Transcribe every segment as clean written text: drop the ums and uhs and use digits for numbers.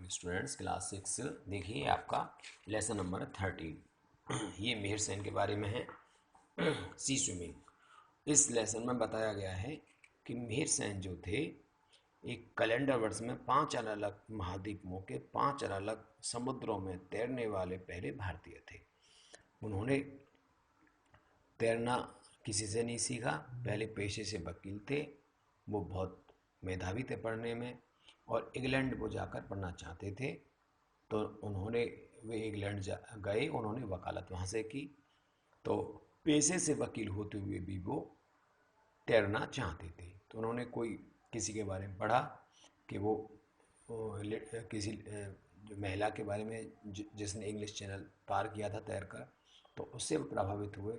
Students class 6 देखिए आपका lesson number 13 ये मिहिर सेन के बारे में है। सी स्विमिंग। इस लेसन में बताया गया है कि मिहिर सेन जो थे एक कैलेंडर वर्ष में 5 अलग अलग महाद्वीपों के 5 अलग अलग समुद्रों में तैरने वाले पहले भारतीय थे। उन्होंने तैरना किसी से नहीं सीखा, पहले पेशे से वकील थे। वो बहुत मेधावी थे पढ़ने में और इंग्लैंड को जाकर पढ़ना चाहते थे। तो वे इंग्लैंड गए, उन्होंने वकालत वहाँ से की। तो पेशे से वकील होते हुए भी वो तैरना चाहते थे। तो उन्होंने किसी के बारे में पढ़ा कि वो किसी जो महिला के बारे में जिसने इंग्लिश चैनल पार किया था तैरकर, तो उससे प्रभावित हुए।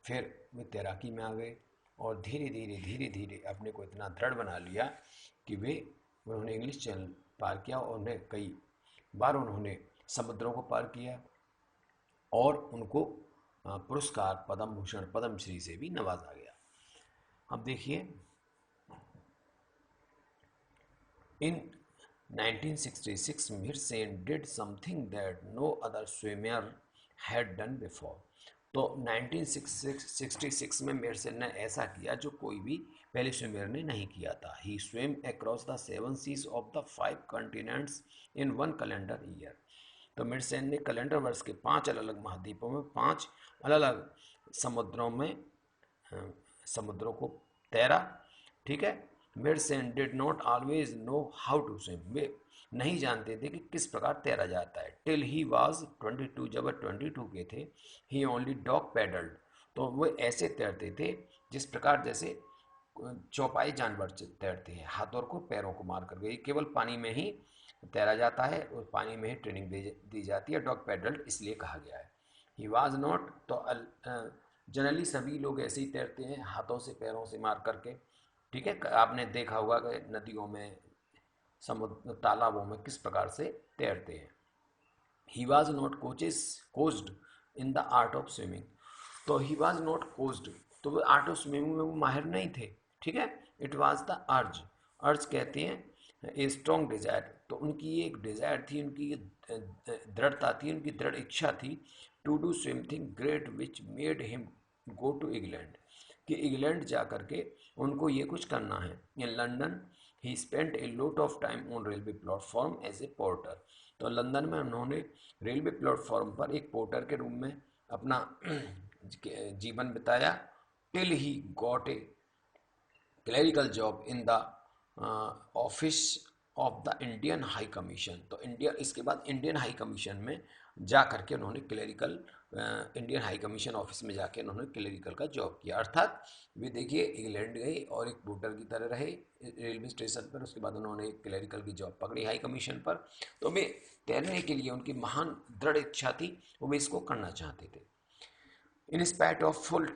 फिर वे तैराकी में आ गए और धीरे धीरे अपने को इतना दृढ़ बना लिया कि उन्होंने इंग्लिश चैनल पार किया और उन्हें कई बार उन्होंने समुद्रों को पार किया और उनको पुरस्कार पद्म भूषण पद्मश्री से भी नवाजा गया। अब देखिए, in 1966 Mihir Sen did something that no other swimmer had done before. तो 1966 में मिहिर सेन ने ऐसा किया जो कोई भी पहले स्विमर ने नहीं किया था। He swim across the 7 seas of the 5 continents in 1 calendar year. तो मिहिर सेन ने कैलेंडर वर्ष के 5 अलग अलग महाद्वीपों में 5 अलग अलग समुद्रों को तैरा। ठीक है। Mihir Sen did not always know how to swim. वे नहीं जानते थे कि किस प्रकार तैरा जाता है। टिल ही वाज 22, जब 22 के थे, ही ओनली डॉग पैडल्ड। तो वो ऐसे तैरते थे जिस प्रकार जैसे चौपाई जानवर तैरते हैं, हाथों को पैरों को मार कर गई। केवल पानी में ही तैरा जाता है और पानी में ही ट्रेनिंग दी जाती है। डॉग पैडल्ड इसलिए कहा गया है। ही वाज नॉट, तो जनरली सभी लोग ऐसे ही तैरते हैं, हाथों से पैरों से मार करके। ठीक है। आपने देखा होगा कि नदियों में, समुद्र, तालाबों में किस प्रकार से तैरते हैं। He was not coached in the art of swimming. तो ही वॉज नॉट कोच्ड, तो वो आर्ट ऑफ स्विमिंग में वो माहिर नहीं थे। ठीक है। It was the urge. अर्ज कहते हैं ए स्ट्रॉन्ग डिजायर। तो उनकी एक डिजायर थी, उनकी दृढ़ता थी, उनकी दृढ़ इच्छा थी to do something great which made him go to England, कि इंग्लैंड जा कर के उनको ये कुछ करना है। In London he spent a lot of time on railway platform as a porter. तो लंदन में उन्होंने रेलवे प्लेटफॉर्म पर एक पोर्टर के रूप में अपना जीवन बिताया। Till he got a clerical job in the office of the Indian high commission. तो इसके बाद इंडियन हाई कमीशन में जा करके उन्होंने इंडियन हाई कमीशन ऑफिस में जाके उन्होंने क्लरिकल का जॉब किया। अर्थात वे देखिए इंग्लैंड गए और एक पोर्टर की तरह रहे रेलवे स्टेशन पर। उसके बाद उन्होंने एक क्लरिकल की जॉब पकड़ी हाई कमीशन पर। तो वे तैरने के लिए उनकी महान दृढ़ इच्छा थी, वो वे इसको करना चाहते थे। In spite of full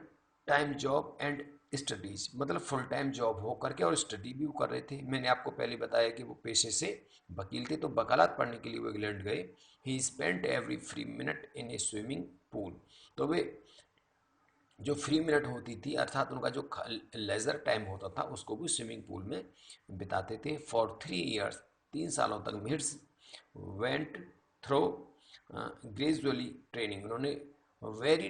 time job and studies, मतलब फुल टाइम जॉब हो करके और स्टडी भी वो कर रहे थे। मैंने आपको पहले बताया कि वो पेशे से वकील थे, तो वकालत पढ़ने के लिए वो इंग्लैंड गए। ही spent every free minute in A swimming pool. तो वे जो फ्री मिनट होती थी, अर्थात उनका जो लेजर टाइम होता था, उसको भी स्विमिंग पूल में बिताते थे। फॉर 3 ईयर्स, 3 सालों तक Mihir went through gradually training. उन्होंने वेरी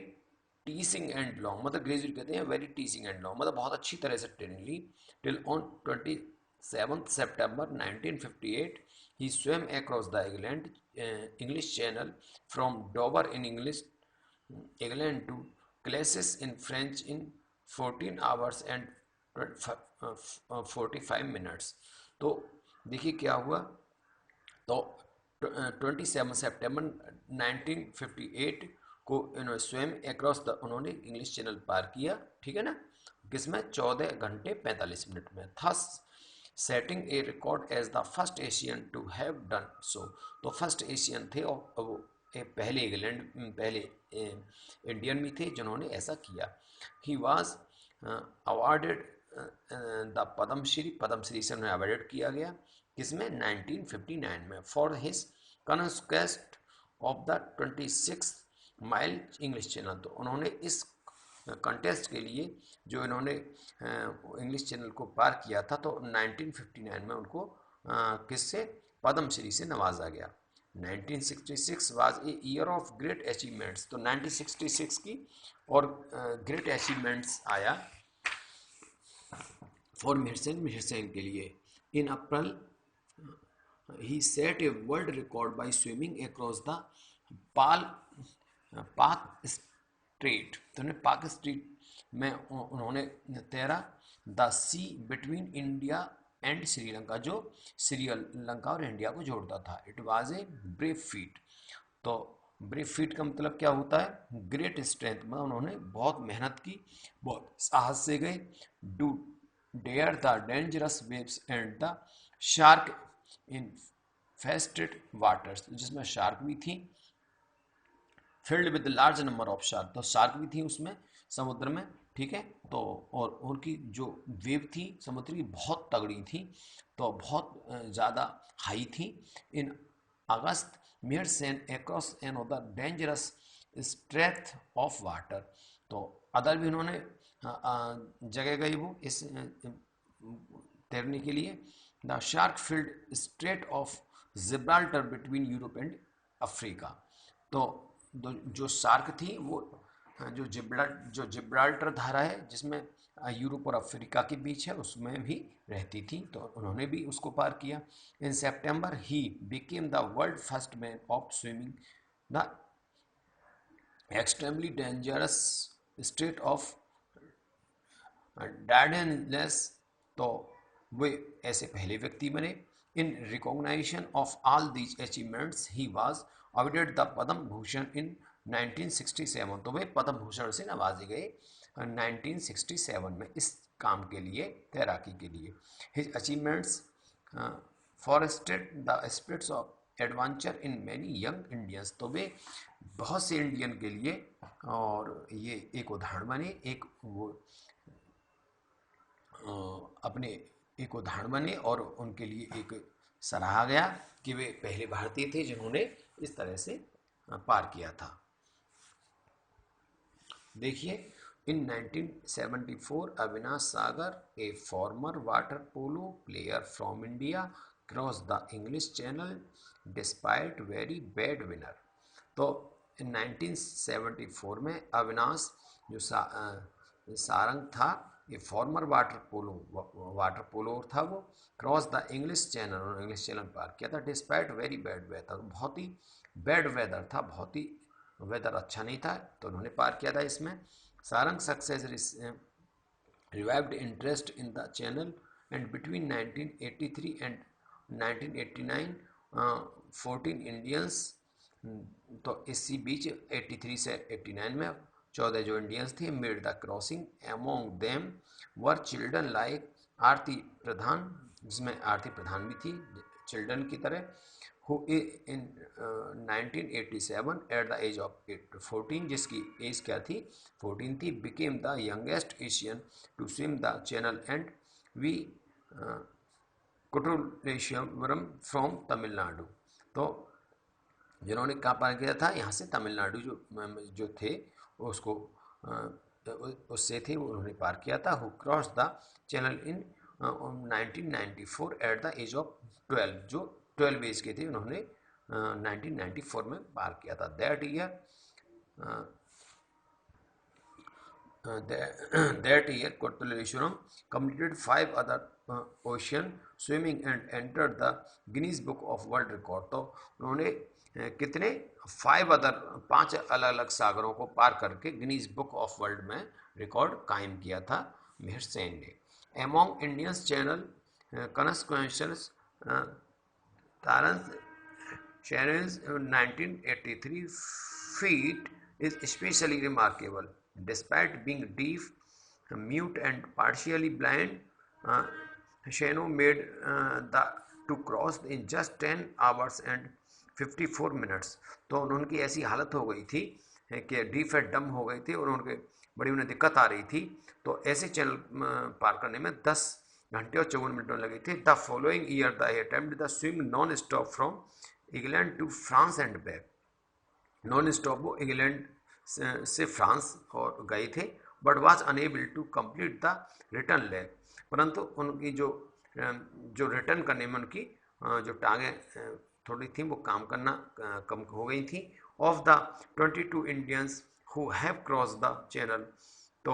टीसिंग एंड लॉन्ग, मतलब ग्रेजुएट कहते हैं, वेरी टीसिंग एंड लॉन्ग, मतलब बहुत अच्छी तरह से ट्रेनिंग ली। Till on 27 September 1958 he swim across the English Channel from Dover in England to Calais in French in 14 hours and 45 minutes. तो देखिए क्या हुआ। तो 27 सितंबर 1958 को इन्होंने स्वयं अक्रॉस उन्होंने इंग्लिश चैनल पार किया। ठीक है ना, किसमें 14 घंटे 45 मिनट में। Thus setting a record as the first Asian to have done so. तो फर्स्ट एशियन थे और वो पहले इंडियन भी थे जिन्होंने ऐसा किया। He was awarded the Padma Shri से उन्हें अवार्डेड किया गया। किसमें? 1959 में। For his conquest of the 26 mile English Channel. तो उन्होंने इस कंटेस्ट के लिए जो इन्होंने इंग्लिश चैनल को पार किया था, तो 1959 में उनको किससे पद्मश्री से नवाजा गया। 1966 was a year of great achievements, तो 1966 की और ग्रेट अचीवमेंट्स आया फॉर मिहिर सेन के लिए। इन अप्रैल he set a world record by swimming across the Palk Strait, तो उन्हें पाक स्ट्रेट में उन्होंने तैरा। The sea between India and Sri Lanka, जो श्रीलंका और इंडिया को जोड़ता था। It was a brave feat, तो ब्रेव फीट का मतलब क्या होता है? ग्रेट स्ट्रेंथ, मतलब उन्होंने बहुत मेहनत की, बहुत साहस से गए। To dare the dangerous waves and the shark infested waters, जिसमें शार्क भी थी। Filled with large number of shark, तो शार्क भी थी उसमें समुद्र में, ठीक है। तो और उनकी जो वेव थी समुद्र की बहुत तगड़ी थी, तो बहुत ज़्यादा हाई थी। In August Mihir Sen across an of the dangerous strait of water, तो अदर भी उन्होंने जगह गई वो इस तैरने के लिए। The shark filled strait of Gibraltar between Europe and Africa, तो जो शार्क थी वो जो जिब्राल्टर धारा है जिसमें यूरोप और अफ्रीका के बीच है, उसमें भी रहती थी, तो उन्होंने भी उसको पार किया। In September he became the world first man of swimming the extremely dangerous strait of Dardanelles, तो वे ऐसे पहले व्यक्ति बने। In recognition of all these achievements he was awarded the Padma Bhushan in 1967, तो वे पद्म भूषण से नवाजे गए 1967 में इस काम के लिए, तैराकी के लिए। हिज अचीवमेंट्स फॉरेस्टेड the spirits of adventure in many young Indians, तो वे बहुत से इंडियन के लिए और ये एक उदाहरण बने, एक वो अपने एक उदाहरण बने और उनके लिए एक सराहा गया कि वे पहले भारतीय थे जिन्होंने इस तरह से पार किया था। देखिए, in 1974 Avinash Sagar, a former water polo player from India, cross the English channel despite very bad winner, तो 1974 में अविनाश जो सारंग था, ये फॉर्मर वाटर पोलो था, वो cross the English channel, English channel पार किया था। डिस्पाइट वेरी बैड वेदर, बहुत ही बैड वेदर था, बहुत ही वेदर अच्छा नहीं था, तो उन्होंने पार किया था इसमें। Sarang success revived interest in the channel and between 1983 and 1989 14 Indians, तो इसी बीच 83 से 89 में 14 जो इंडियंस थे made the crossing. Among them were children like Aarti Pradhan, जिसमें आरती प्रधान भी थी चिल्ड्रन की तरह, who in 1987 at the age of 14, जिसकी एज क्या थी? 14 थी, became the youngest Asian to swim the channel and we Kutraleeswaran from Tamil Nadu, तो जिन्होंने कहाँ पार किया था? यहाँ से तमिलनाडु जो थे उसको उससे थे, उन्होंने पार किया था। Who cross the channel in 1994 at the age of 12, जो 12 एज के थे उन्होंने 1994 में पार किया था। That year Kutraleeswaran completed 5 other ocean swimming and entered the Guinness Book of World Record, तो उन्होंने कितने 5 अलग अलग सागरों को पार करके गिनीज बुक ऑफ वर्ल्ड में रिकॉर्ड कायम किया था मिहिर सेन ने। एमोंग इंडियंस चैनल कॉन्सिक्वेंशंस तारंस channels 1983 feat is especially remarkable. Despite being deaf, mute and partially blind, Shano made to cross in just 10 hours and 54 minutes. तो उनकी ऐसी हालत हो गई थी कि डीफ एंड डम हो गए थे और बड़ी उन्हें दिक्कत आ रही थी, तो ऐसे चैनल पार करने में 10 घंटे और 54 मिनट लगे थे। The following year the attempt the swim non stop from England to France and back. Non stop वो इंग्लैंड से फ्रांस और गए थे, but was unable to complete the return leg, परंतु उनकी जो रिटर्न करने में उनकी जो टांगें थोड़ी थी वो काम करना कम हो गई थी। Of the 22 Indians who have cross the channel, तो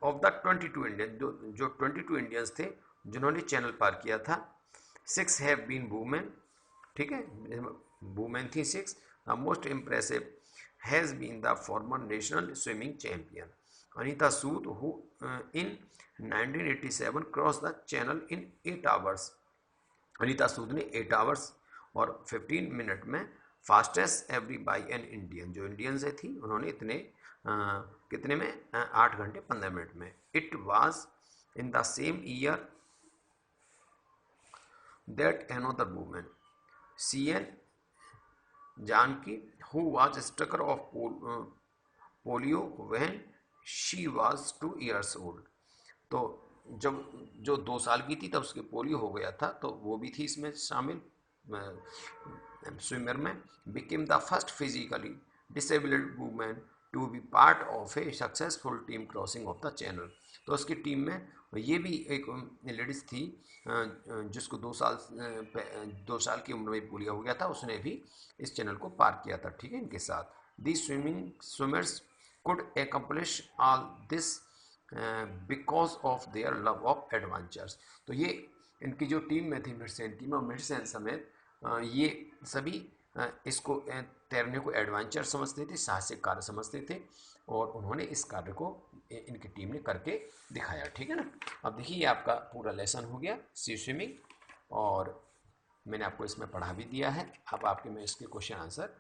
ऑफ द 22 इंडियन, जो 22 इंडियंस थे जिन्होंने चैनल पार किया था, 6 हैव बीन वुमेन, ठीक है, वुमेन थी 6। The most impressive has been the former national swimming champion Anita Sood who in 1987 cross the channel in 8 hours. Anita Sood ने 8 आवर्स और 15 मिनट में fastest every by an Indian, जो इंडियन से थी उन्होंने इतने कितने में 8 घंटे 15 मिनट में। It was in the same year that another women CN Janaki who was struck of polio when she was 2 years old, तो जब जो 2 साल की थी तब उसके पोलियो हो गया था, तो वो भी थी इसमें शामिल स्विमर में। Became the first physically disabled women to be part of a successful team crossing of the channel, तो उसकी टीम में ये भी एक लेडीज़ थी जिसको 2 साल की उम्र में पोलियो हो गया था, उसने भी इस चैनल को पार किया था, ठीक है, इनके साथ। दी swimmers could accomplish all this because of their love of adventures, तो ये इनकी जो टीम में थी मिडसेन टीम और मिडसेन समेत ये सभी इसको तैरने को एडवेंचर समझते थे, साहसिक कार्य समझते थे, और उन्होंने इस कार्य को इनकी टीम ने करके दिखाया, ठीक है ना। अब देखिए ये आपका पूरा लेसन हो गया सी स्विमिंग, और मैंने आपको इसमें पढ़ा भी दिया है। अब आपके मैं इसके क्वेश्चन आंसर